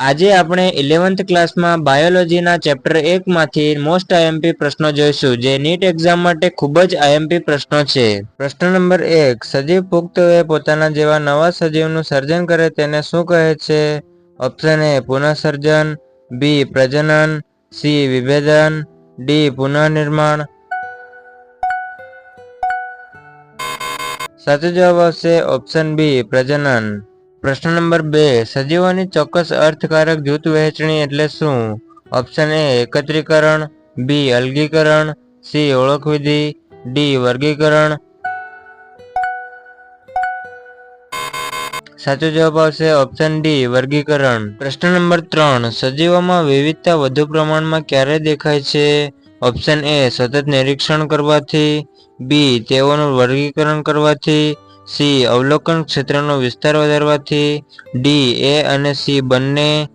આજે આપણે 11th ક્લાસમાં બાયોલોજીના ચેપ્ટર 1 માંથી મોસ્ટ આઈએમપી પ્રશ્નો જોઈશું, જે નીટ એક્ઝામ માટે ખૂબ જ આઈએમપી પ્રશ્નો છે. પ્રશ્ન નંબર 1, સજીવ પુખ્તવયે પોતાના જેવા નવા સજીવનું સર્જન કરે તેને શું કહે છે? ઓપ્શન એ પુનઃસર્જન, બી પ્રજનન, સી વિભેદન, ડી પુનઃનિર્માણ. સાચો જવાબ આવશે ઓપ્શન બી પ્રજનન. પ્રશ્ન નંબર 2, સજીવોની ચોક્કસ અર્થકારક જૂથ વહેંચણી એટલે શું? ઓપ્શન એ એકત્રીકરણ, બી અલગીકરણ, સી ઓળખવિધિ, ડી વર્ગીકરણ. સાચો જવાબ આવશે ઓપ્શન ડી વર્ગીકરણ. પ્રશ્ન નંબર 3, સજીવોમાં વિવિધતા વધુ પ્રમાણમાં ક્યારે દેખાય છે? ઓપ્શન એ સતત નિરીક્ષણ કરવાથી, બી તેઓનું વર્ગીકરણ કરવાથી, સી અવલોકન ક્ષેત્રનો વિસ્તાર વધારવાથી, ડી એ અને સી બંને.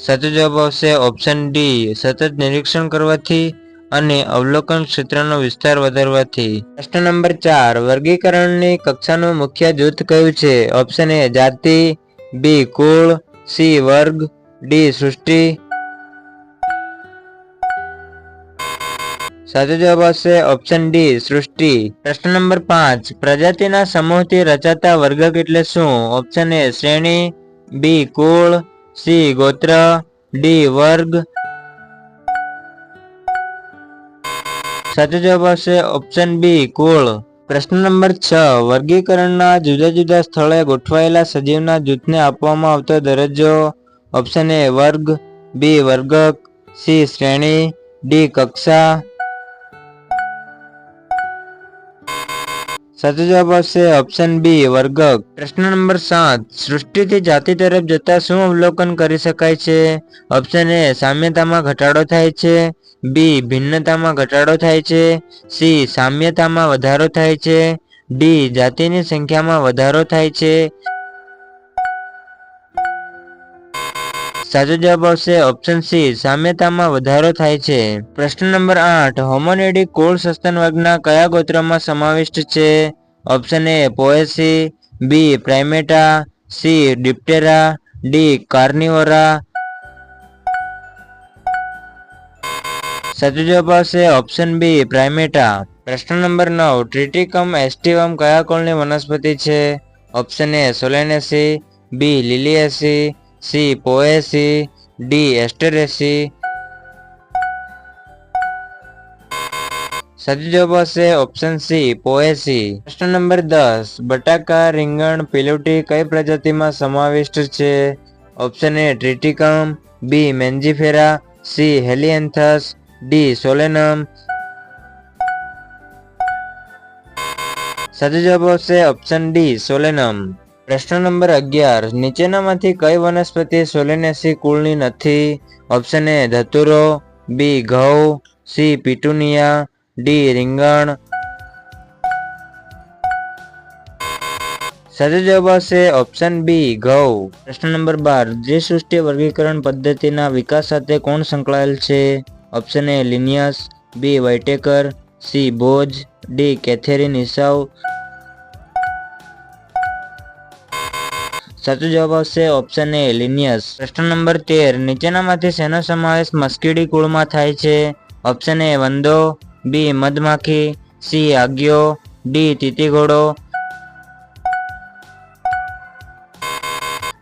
સાચો જવાબ આવશે ઓપ્શન ડી સતત નિરીક્ષણ કરવાથી અને અવલોકન ક્ષેત્રનો વિસ્તાર વધારવાથી. પ્રશ્ન નંબર 4, વર્ગીકરણની કક્ષાનું મુખ્ય જૂથ કયું છે? ઓપ્શન એ જાતિ, બી કુળ, સી વર્ગ, ડી સૃષ્ટિ. સાચો જવાબ આવશે ઓપ્શન ડી સૃષ્ટિ. પ્રશ્ન નંબર 5, પ્રજાતિના સમૂહથી રચાતા વર્ગક એટલે શું? ઓપ્શન એ શ્રેણી, બી કુળ, સી ગોત્ર, ડી વર્ગ. સાચો જવાબ આવશે ઓપ્શન બી કુળ. પ્રશ્ન નંબર 6, વર્ગીકરણના જુદા જુદા સ્થળે ગોઠવાયેલા સજીવના જૂથને આપવામાં આવતો દરજ્જો? ઓપ્શન એ વર્ગ, બી વર્ગક, સી શ્રેણી, ડી કક્ષા. સાચો જવાબ આવશે ઓપ્શન બી વર્ગક. પ્રશ્ન નંબર 7, સૃષ્ટિથી જાતિ તરફ જતા શું અવલોકન કરી શકાય છે? ઓપ્શન એ સામ્યતામાં ઘટાડો થાય છે, બી ભિન્નતામાં ઘટાડો થાય છે, સી સામ્યતામાં વધારો થાય છે, ડી જાતિની સંખ્યામાં વધારો થાય છે. સાચો જવાબ આવશે ઓપ્શન સી સામ્યતામાં વધારો થાય છે. પ્રશ્ન નંબર 8, હોમિનિડ કુળ સસ્તન વર્ગના કયા ગોત્રમાં સમાવિષ્ટ છે? Option A Poaceae, B Primata, C Diptera, D Carnivora. સાચો જવાબ આવશે ઓપ્શન બી પ્રાઇમેટા. પ્રશ્ન નંબર 9, ટ્રિટિકમ એસ્ટિવમ કયા કુળની વનસ્પતિ છે? Option A Solanaceae, B Liliaceae, C Poaceae, D Asteraceae. સાચો જવાબ આવશે ઓપ્શન સી પોએસી. પ્રશ્ન નંબર 10, બટાકા, રીંગણ, પીલુટી કઈ પ્રજાતિમાં સમાવિષ્ટ છે? Option A Triticum, B Mangifera, C Helianthus, D Solanum. સાચો જવાબ આવશે ઓપ્શન ડી સોલેનમ. પ્રશ્ન નંબર 11, નીચેનામાંથી કઈ વનસ્પતિ સોલેનેસી કુળની નથી? ઓપ્શન એ ધતુરો, બી ઘઉં, સી પિટુનિયા, ડી રીંગણ. સાચો જવાબ આવશે ઓપ્શન બી ઘઉં. પ્રશ્ન નંબર 12, દ્વિસૃષ્ટિ વર્ગીકરણ પદ્ધતિના વિકાસ સાથે કોણ સંકળાયેલ છે? Option A Linnaeus, B Whittaker, C Bose, D Katherine Esau. સાચો જવાબ આવશે ઓપ્શન એ લિનિયસ. પ્રશ્ન નંબર 13, નીચેનામાંથી શેનો સમાવેશ મસ્કીડી કુળમાં થાય છે? ઓપ્શન એ વંદો, બી મધમાખી, સી આગિયો, ડી તીતીઘોડો.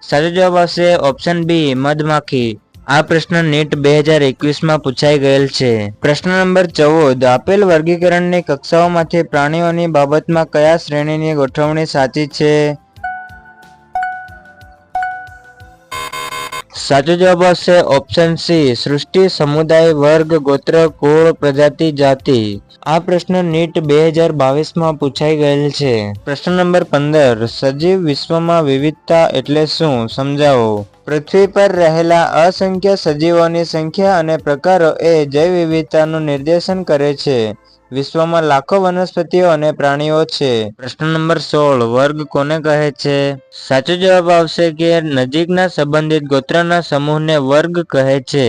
સાચો જવાબ આવશે ઓપ્શન બી મધમાખી. આ પ્રશ્ન નીટ 2021માં પૂછાઈ ગયેલ છે. પ્રશ્ન નંબર 14, આપેલ વર્ગીકરણની કક્ષાઓમાંથી પ્રાણીઓની બાબતમાં કયા શ્રેણીની ગોઠવણી સાચી છે? સાચો જવાબ આવશે ઓપ્શન સી સૃષ્ટિ, સમુદાય, વર્ગ, ગોત્ર, કુળ, પ્રજાતિ, જાતિ. આ પ્રશ્ન નીટ 2022માં પૂછાઈ ગયેલ છે. પ્રશ્ન નંબર 15, સજીવ વિશ્વમાં વિવિધતા એટલે શું? સમજાવો. પૃથ્વી પર રહેલા અસંખ્ય સજીવોની સંખ્યા અને પ્રકારો એ જૈવ વિવિધતાનું નિર્દેશન કરે છે. વિશ્વમાં લાખો વનસ્પતિઓ અને પ્રાણીઓ છે. પ્રશ્ન નંબર 16, વર્ગ કોને કહે છે? સાચો જવાબ આવશે કે નજીકના સંબંધિત ગોત્રના સમૂહને વર્ગ કહે છે.